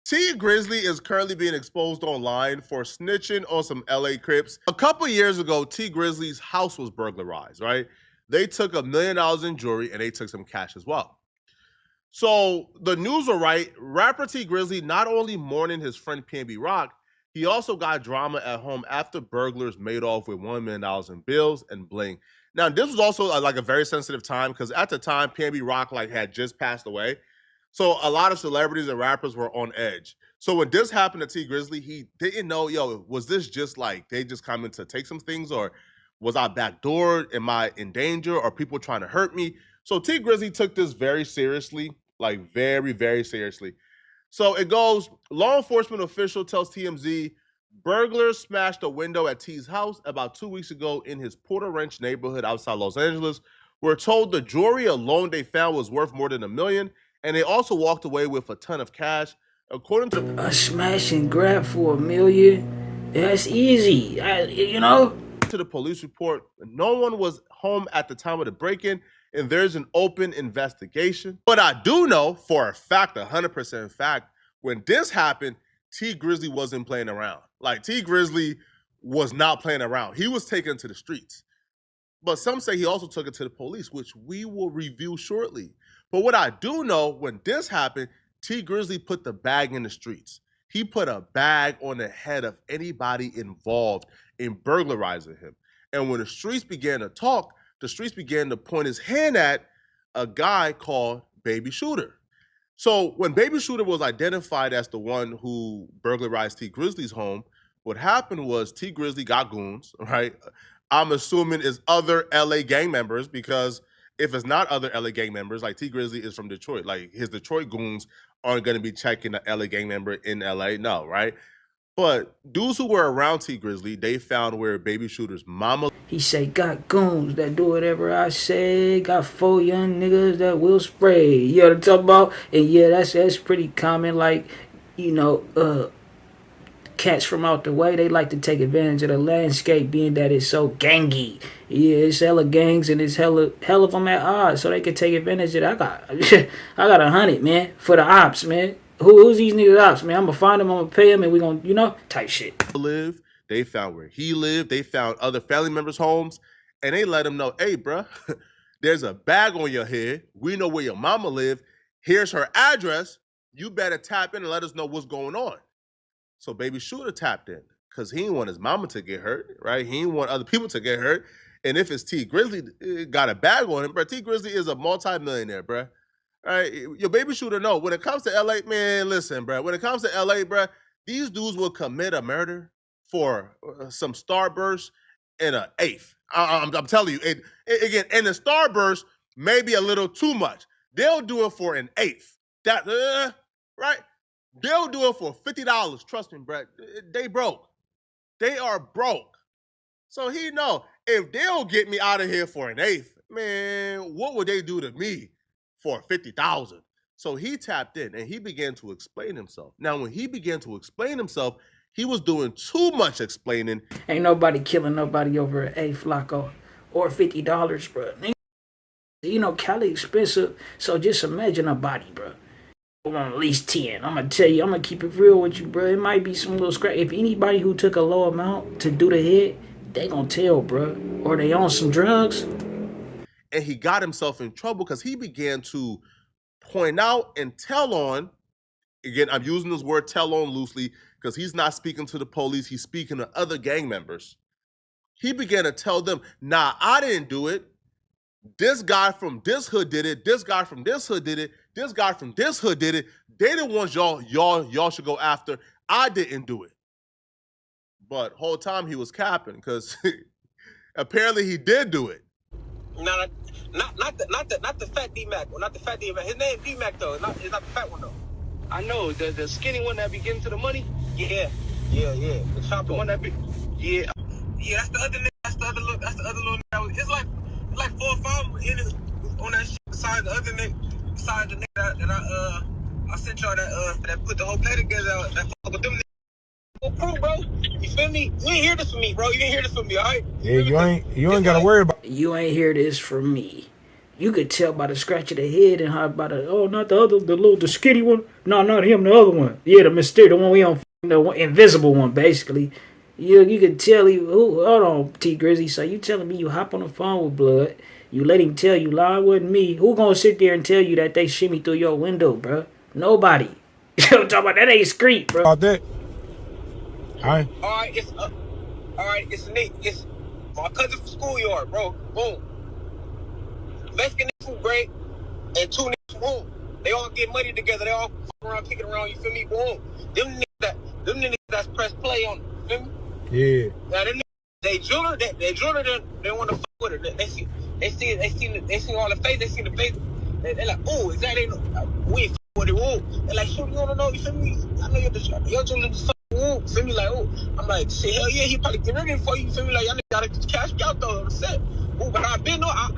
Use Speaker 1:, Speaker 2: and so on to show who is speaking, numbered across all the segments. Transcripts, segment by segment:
Speaker 1: T Grizzly is currently being exposed online for snitching on some LA Crips. A couple years ago, T Grizzly's house was burglarized, right? They took $1 million in jewelry and they took some cash as well. So the news were right. Rapper T Grizzly not only mourning his friend PNB Rock, he also got drama at home after burglars made off with $1 million in bills and bling. Now, this was also like a very sensitive time because at the time, PNB Rock like had just passed away. So a lot of celebrities and rappers were on edge. So when this happened to T Grizzly, he didn't know, yo, was this just like they just coming to take some things, or was I backdoored? Am I in danger? Or people trying to hurt me? So T Grizzly took this very seriously, like very, very seriously. So it goes, law enforcement official tells TMZ burglars smashed a window at T's house about 2 weeks ago in his Porter Ranch neighborhood outside Los Angeles. We're told the jewelry alone they found was worth more than $1 million, and they also walked away with a ton of cash. According to
Speaker 2: A smash and grab for $1 million, that's easy.
Speaker 1: to the police report, no one was home at the time of the break-in, and there's an open investigation. But I do know for a fact, 100% fact, when this happened, T Grizzly wasn't playing around. Like T Grizzly was not playing around. He was taken to the streets. But some say he also took it to the police, which we will review shortly. But what I do know, when this happened, T Grizzly put the bag in the streets. He put a bag on the head of anybody involved in burglarizing him. And when the streets began to talk, the streets began to point his hand at a guy called Baby Shooter. So when Baby Shooter was identified as the one who burglarized T Grizzly's home, what happened was T Grizzly got goons, right? I'm assuming it's other LA gang members, because if it's not other LA gang members, like T Grizzly is from Detroit, like his Detroit goons aren't going to be checking the LA gang member in LA, no, right? But dudes who were around T Grizzly, they found where Baby Shooter's mama.
Speaker 2: He say, got goons that do whatever I say. Got 4 young niggas that will spray. You know what I'm talking about? And yeah, that's pretty common. Like, you know, cats from out the way, they like to take advantage of the landscape, being that it's so gangy. Yeah, it's hella gangs and it's hella of them at odds, so they can take advantage of it. I got 100, man, for the ops, man. Who's these niggas ops, man? I'm gonna find them, I'm gonna pay them, and we gonna, type shit.
Speaker 1: Live. They found where he lived. They found other family members' homes, and they let him know, hey, bruh, there's a bag on your head. We know where your mama live. Here's her address. You better tap in and let us know what's going on. So Baby Shooter tapped in because he didn't want his mama to get hurt, right? He didn't want other people to get hurt. And if it's T Grizzly got a bag on him, bro, T Grizzly is a multi-millionaire, bro. All right, your Baby Shooter know when it comes to LA, man. Listen, bro. When it comes to LA, bro, these dudes will commit a murder for some starburst and an eighth. I'm telling you, again, and the starburst may be a little too much. They'll do it for an eighth. That right? They'll do it for $50. Trust me, bro. They broke. They are broke. So he know if they'll get me out of here for an eighth, man, what would they do to me for 50,000? So he tapped in and he began to explain himself. Now, when he began to explain himself, he was doing too much explaining.
Speaker 2: Ain't nobody killing nobody over an A Flacco or $50, bro. You know, Cali expensive, so just imagine a body, bro. I want at least 10. I'm gonna tell you, I'm gonna keep it real with you, bro. It might be some little scrap. If anybody who took a low amount to do the hit, they gonna tell, bro. Or they on some drugs.
Speaker 1: And he got himself in trouble because he began to point out and tell on. Again, I'm using this word tell on loosely because he's not speaking to the police. He's speaking to other gang members. He began to tell them, nah, I didn't do it. This guy from this hood did it. This guy from this hood did it. This guy from this hood did it. They the ones y'all should go after. I didn't do it. But whole time he was capping because apparently he did do it.
Speaker 3: No, not the fat D Mac, not the fat D Mac. His name D Mac though. It's not the fat one though. I know the skinny one that be getting to the money. Yeah. The chopper, the one that be. Yeah. That's the other nigga. That's the other little nigga. It's like 4 or 5 in it on that shit. Besides the other nigga, besides the nigga that I sent y'all that put the whole play together. That fuck with them niggas. Crew, bro. You feel me? You ain't hear this from me, bro. You ain't hear this from me, all right?
Speaker 4: Yeah, you ain't gotta worry about.
Speaker 2: You ain't hear this from me. You could tell by the scratch of the head and how by the not the other, the skinny one. No, not him, the other one. Yeah, the mysterious, the one we on, the one, invisible one, basically. You could tell he. Hold on, T Grizzly. So you telling me you hop on the phone with Blood? You let him tell you, lie, wasn't me. Who gonna sit there and tell you that they shimmy through your window, bro? Nobody. I'm talking about that ain't street, bro.
Speaker 3: All that. All right, it's Nick. It's my cousin from schoolyard, bro. Boom. Mexican niggas from break and two niggas from home. They all get money together. They all fuck around, kicking around. You feel me? Boom. Them niggas that's press play on. You feel me? Yeah. Now them niggas, they jeweler. They want to fuck with her. They see all the face. They see the face. They like, oh, is that ain't we ain't fuck with it. Oh, they like, shoot, you don't know. You feel me? I know you're jeweler. Ooh, feel me? Like, oh, I'm like, shit, hell yeah, he probably get ready for you. Feel me? Like, y'all gotta cash me out though. Set. Ooh, but I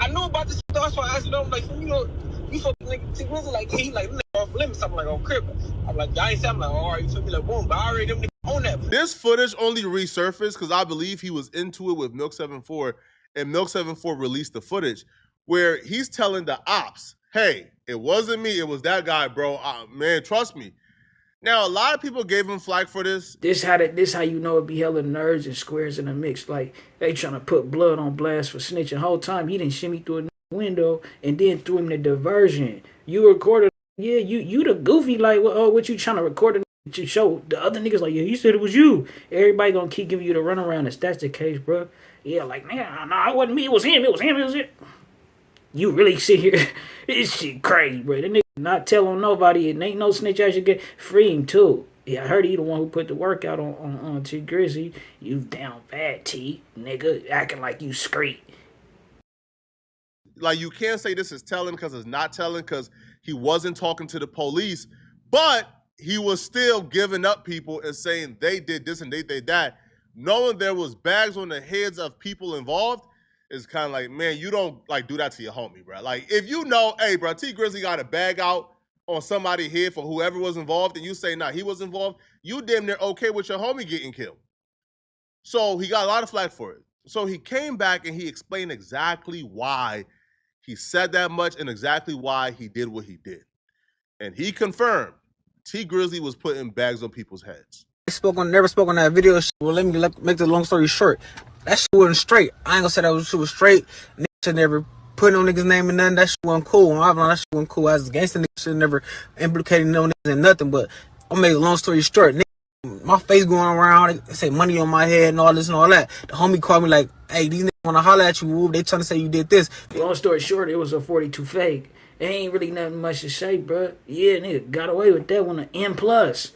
Speaker 3: know about this stuff. That's why I asked him. I'm like, you know, you fucking nigga T Grizzly, like, he like off limits. I'm like, on Crip. I'm like, I ain't say. I'm like, all right, you feel me? Like, boom, but I already them niggas on that.
Speaker 1: This footage only resurfaced because I believe he was into it with Milk 74, and Milk 74 released the footage where he's telling the ops, hey, it wasn't me, it was that guy, bro. Man, trust me. Now, a lot of people gave him flack for this.
Speaker 2: This how you know it be hella nerds and squares in the mix. Like, they trying to put Blood on blast for snitching. Whole time, he didn't shimmy through a window and then threw him the diversion. You recorded, yeah, you the goofy, like, what you trying to record to show the other niggas, like, yeah, he said it was you. Everybody gonna keep giving you the runaround if that's the case, bro. Yeah, like, man, no, it wasn't me, it was him. You really sit here, this shit crazy, bro. That nigga not telling nobody, and ain't no snitch I should get. Free him too. Yeah, I heard he the one who put the work out on T Grizzly. You down bad, T, nigga, acting like you screet.
Speaker 1: Like, you can't say this is telling because it's not telling because he wasn't talking to the police, but he was still giving up people and saying they did this and they did that. Knowing there was bags on the heads of people involved, is kind of like, man, you don't like do that to your homie, bro. Like, if you know, hey, bro, T Grizzly got a bag out on somebody's head for whoever was involved, and you say, nah, he was involved, you damn near okay with your homie getting killed. So he got a lot of flack for it. So he came back and he explained exactly why he said that much and exactly why he did what he did. And he confirmed T Grizzly was putting bags on people's heads.
Speaker 3: Never spoke on that video. Well, let me make the long story short. That shit wasn't straight. I ain't gonna say that shit was straight. Niggas should never put no niggas' name in nothing. That shit wasn't cool. That shit wasn't cool. As a gangster, niggas should never implicated no niggas in nothing. But I'll make a long story short. Niggas, my face going around, they say money on my head and all this and all that. The homie called me like, hey, these niggas wanna holler at you. They trying to say you did this.
Speaker 2: Long story short, it was a 42 fake. It ain't really nothing much to say, bro. Yeah, nigga, got away with that one. An M plus.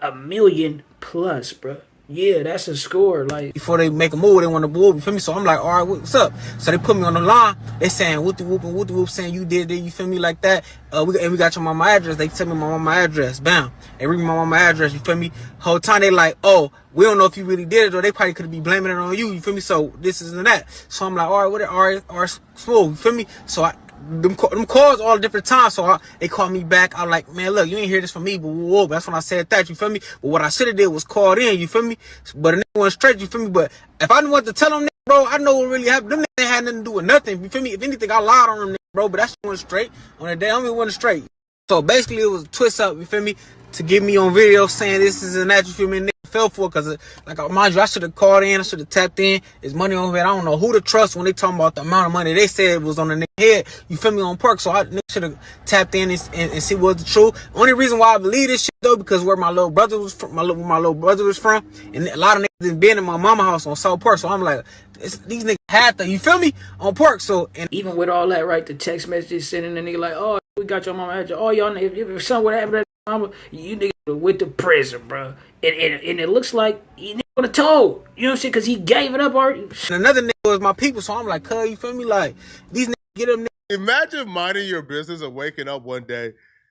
Speaker 2: A million plus, bro. Yeah, that's a score. Like,
Speaker 3: before they make a move, they want to move. You feel me? So I'm like, all right, what's up? So they put me on the line. They saying whoop de whoop, saying you did it. You feel me? Like that. We got your mama address. They tell me my mama address. Bam. They read me my mama address. You feel me? Whole time they like, oh, we don't know if you really did it, or they probably could be blaming it on you. You feel me? So this is and that. So I'm like, all right, all right, smooth. You feel me? So them calls all different times, so they called me back. I'm like, man, look, you ain't hear this from me, but whoa, that's when I said that, you feel me? But what I should have did was called in, you feel me? But the nigga went straight, you feel me? But if I didn't want to tell them, bro, I know what really happened. Them niggas had nothing to do with nothing, you feel me? If anything, I lied on them, bro, but that shit went straight. On the day, I went straight. So basically, it was a twist up, you feel me? To get me on video saying this is an that, you feel me? Nigga fell for it, because, like, mind you, I should have called in, I should have tapped in. There's money on here. I don't know who to trust when they talking about the amount of money they said was on the nigga head, you feel me, on perk. So I should have tapped in and see what's the truth. Only reason why I believe this shit, though, because where my little brother was from, and a lot of niggas been in my mama house on South Park. So I'm like, these niggas had to, you feel me, on Park. So, and
Speaker 2: even with all that, right, the text messages sending the nigga like, oh, we got your mama address. Oh, y'all, if something would happen to that mama, you niggas went to prison, bro. And it looks like he nigga would have told, you know what I'm saying, because he gave it up already.
Speaker 3: And another nigga was my people, so I'm like, cuz, you feel me, like, these niggas get them niggas.
Speaker 1: Imagine minding your business and waking up one day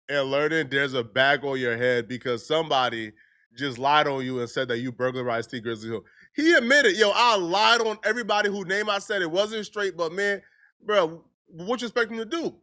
Speaker 1: and learning there's a bag on your head because somebody just lied on you and said that you burglarized T Grizzly. He admitted, yo, I lied on everybody whose name I said. It wasn't straight, but man, bro, what you expect him to do?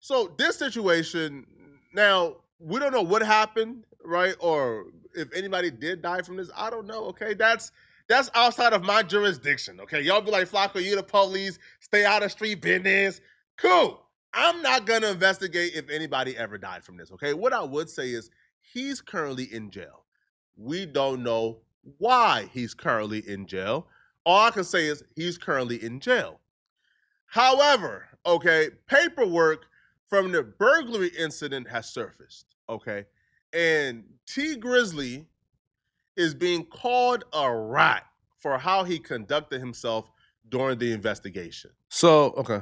Speaker 1: So this situation, now, we don't know what happened, right? Or if anybody did die from this, I don't know, okay? That's That's outside of my jurisdiction, okay? Y'all be like, Flacco, you the police, stay out of street business. Cool. I'm not going to investigate if anybody ever died from this, okay? What I would say is he's currently in jail. We don't know why he's currently in jail. All I can say is he's currently in jail. However, okay, paperwork from the burglary incident has surfaced, okay? And T Grizzly is being called a rat for how he conducted himself during the investigation. So, okay.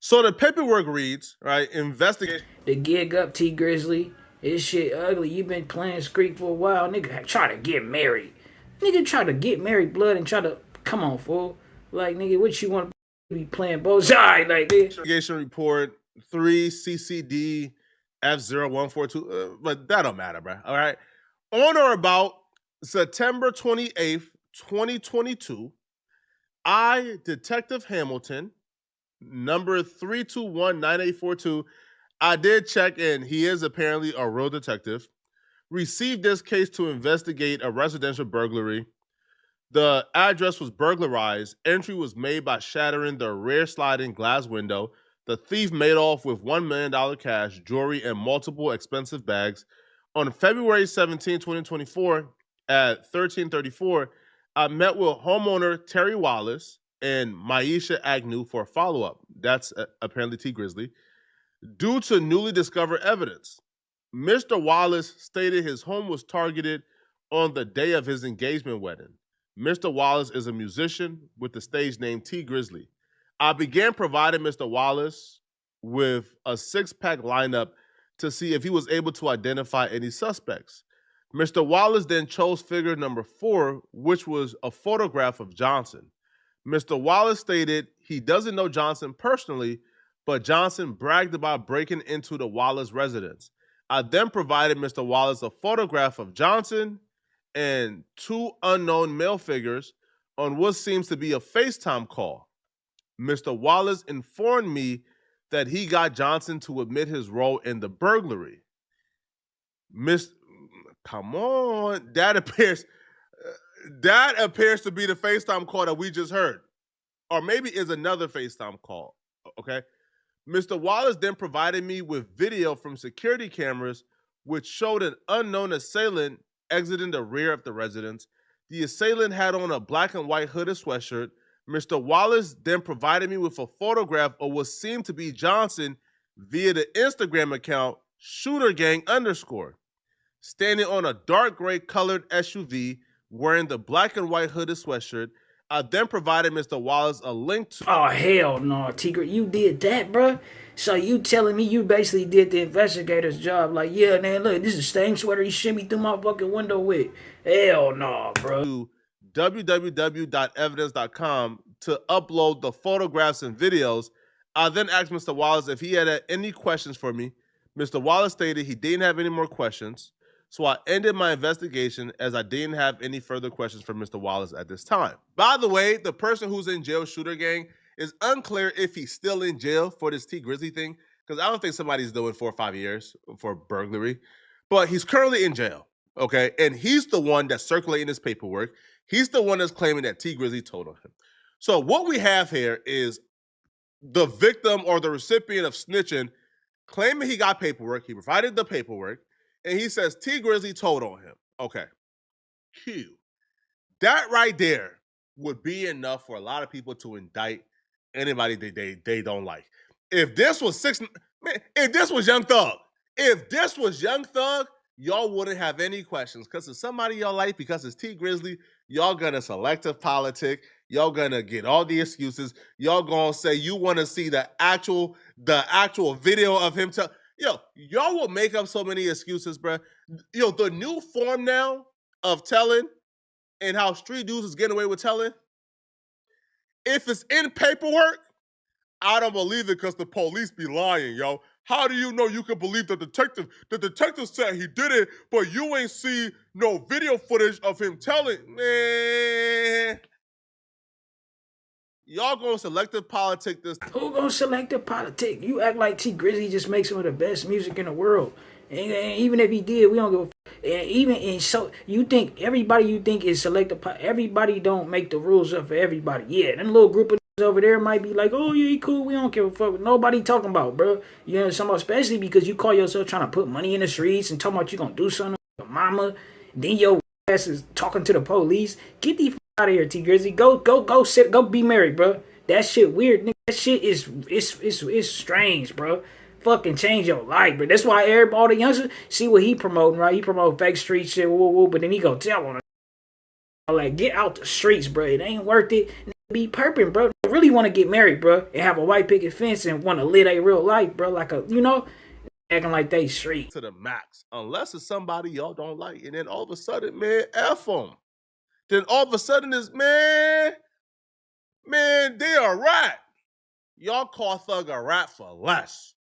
Speaker 1: So the paperwork reads, right, investigation.
Speaker 2: The gig up, T Grizzly. This shit ugly. You been playing Screek for a while. Nigga try to get married. Nigga try to get married blood and try to, come on, fool. Like, nigga, what you want to be playing both sides like this?
Speaker 1: Investigation report 3 CCD F0142, but that don't matter, bro. All right. On or about September 28th, 2022, I, Detective Hamilton, number 3219842, I did check, and he is apparently a real detective, received this case to investigate a residential burglary. The address was burglarized. Entry was made by shattering the rear sliding glass window. The thief made off with $1 million cash, jewelry, and multiple expensive bags. On February 17, 2024, at 1334, I met with homeowner Terry Wallace and Maisha Agnew for a follow-up. That's apparently T Grizzly. Due to newly discovered evidence, Mr. Wallace stated his home was targeted on the day of his engagement wedding. Mr. Wallace is a musician with the stage name T Grizzly. I began providing Mr. Wallace with a 6-pack lineup to see if he was able to identify any suspects. Mr. Wallace then chose figure number 4, which was a photograph of Johnson. Mr. Wallace stated he doesn't know Johnson personally, but Johnson bragged about breaking into the Wallace residence. I then provided Mr. Wallace a photograph of Johnson and 2 unknown male figures on what seems to be a FaceTime call. Mr. Wallace informed me that he got Johnson to admit his role in the burglary. Come on, that appears to be the FaceTime call that we just heard, or maybe is another FaceTime call. Okay, Mr. Wallace then provided me with video from security cameras which showed an unknown assailant exiting the rear of the residence. The assailant had on a black and white hooded sweatshirt. Mr. Wallace then provided me with a photograph of what seemed to be Johnson via the Instagram account shootergang_, standing on a dark gray colored SUV wearing the black and white hooded sweatshirt. I then provided Mr. Wallace a link to...
Speaker 2: Oh, hell no, Tigger. You did that, bro? So you telling me you basically did the investigator's job? Like, yeah, man, look, this is the same sweater you shimmy through my fucking window with. Hell no, bro.
Speaker 1: To www.evidence.com to upload the photographs and videos. I then asked Mr. Wallace if he had any questions for me. Mr. Wallace stated he didn't have any more questions. So I ended my investigation as I didn't have any further questions for Mr. Wallace at this time. By the way, the person who's in jail, Shooter Gang, is unclear if he's still in jail for this T Grizzly thing, because I don't think somebody's doing 4 or 5 years for burglary. But he's currently in jail, okay? And he's the one that's circulating his paperwork. He's the one that's claiming that T Grizzly told on him. So what we have here is the victim or the recipient of snitching claiming he got paperwork. He provided the paperwork. And he says T Grizzly told on him. Okay. Q. That right there would be enough for a lot of people to indict anybody they don't like. If this was if this was Young Thug, y'all wouldn't have any questions. Because if somebody y'all like, because it's T Grizzly, y'all gonna selective politic. Y'all gonna get all the excuses. Y'all gonna say you want to see the actual video of him. Y'all will make up so many excuses, bro. The new form now of telling and how street dudes is getting away with telling, if it's in paperwork, I don't believe it because the police be lying, yo. How do you know you can believe the detective? The detective said he did it, but you ain't see no video footage of him telling. Man, y'all gonna selective politic this.
Speaker 2: Who gonna selective politic? You act like T Grizzly just makes some of the best music in the world. And even if he did, we don't give a and so you think everybody you think is selective, everybody don't make the rules up for everybody. Yeah, them little group of over there might be like, oh yeah, he cool, we don't give a fuck. Nobody talking about, bro. You know, something, especially because you call yourself trying to put money in the streets and talking about you gonna do something with your mama. Then your ass is talking to the police. Get the fuck out of here, T Grizzly. Go be married, bro. That shit weird, nigga. That shit is it's strange, bro. Fucking change your life, bro. That's why all the youngsters see what he promoting, right? He promote fake street shit, woo, woo, but then he go tell on it. Like, get out the streets, bro. It ain't worth it. Be perping, bro. They really want to get married, bro, and have a white picket fence and want to live a real life, bro. Like acting like they street.
Speaker 1: To the max. Unless it's somebody y'all don't like. And then all of a sudden, man, F them. Then all of a sudden is, man, they a rat. Y'all call Thug a rat for less.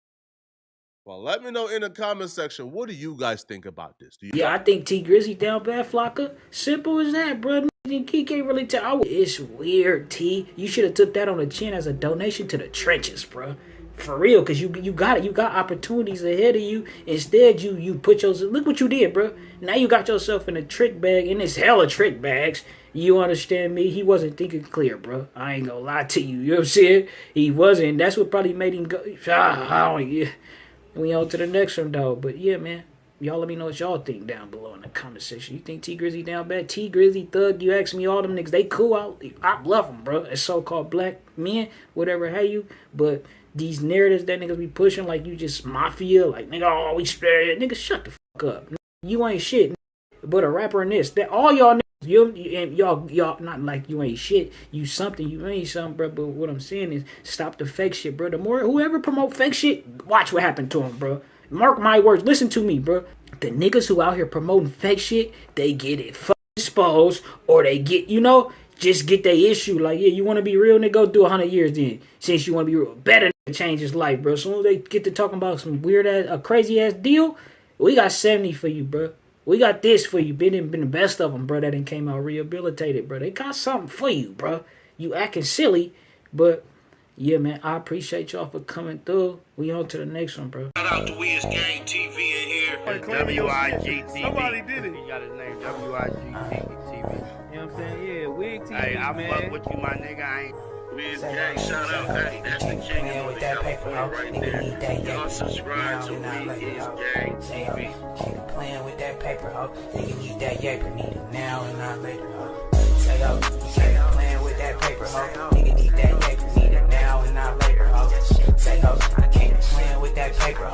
Speaker 1: Well, let me know in the comment section, what do you guys think about this?
Speaker 2: I think T Grizzly down bad, Flocka. Simple as that, bro. He can't really tell. It's weird, T. You should have took that on the chin as a donation to the trenches, bro. For real, because you got it. You got opportunities ahead of you. Instead, you put yourself. Look what you did, bro. Now you got yourself in a trick bag, and it's hella trick bags. You understand me? He wasn't thinking clear, bro. I ain't gonna lie to you. You know what I'm saying? He wasn't. That's what probably made him go. We on to the next one, though. But yeah, man. Y'all let me know what y'all think down below in the comment section. You think T Grizzly down bad? T Grizzly, Thug, you ask me, all them niggas, they cool. I love them, bro. As so-called black men, whatever have you. But these narratives that niggas be pushing, like you just mafia, like nigga, oh, we spread. Nigga, shut the fuck up. You ain't shit, but a rapper in this. That all y'all niggas, y'all not like you ain't shit. You something, you ain't something, bro. But what I'm saying is, stop the fake shit, bro. The more whoever promote fake shit, watch what happened to him, bro. Mark my words. Listen to me, bro. The niggas who out here promoting fake shit, they get it exposed, or they get, just get their issue. Like, yeah, you want to be real, nigga, go do 100 years then. Since you want to be real, better change his life, bro. As soon as they get to talking about some weird ass, a crazy ass deal, we got 70 for you, bro. We got this for you. Been the best of them, bro. That didn't came out rehabilitated, bro. They got something for you, bro. You acting silly, but yeah, man, I appreciate y'all for coming through. We on to the next one, bro.
Speaker 3: Shout out to W.I.G TV in here.
Speaker 4: W.I.G TV.
Speaker 1: Somebody did it.
Speaker 4: He got his name, W.I.G TV.
Speaker 5: You know what I'm saying? Yeah, Wig TV,
Speaker 4: Hey, I
Speaker 5: man.
Speaker 4: fuck with you, my nigga. I ain't.
Speaker 3: W.I.G gang, shout out. Hey, that's the king of the California right there. Y'all subscribe to W.I.G gang TV.
Speaker 6: Keep playing with that paper, ho. Nigga need that yaper, need it now and not later, ho. Say, ho, keep playing with that paper, ho. Nigga need that yaper, need it now and not later, ho. Say, ho, I can't be playing with that paper, ho.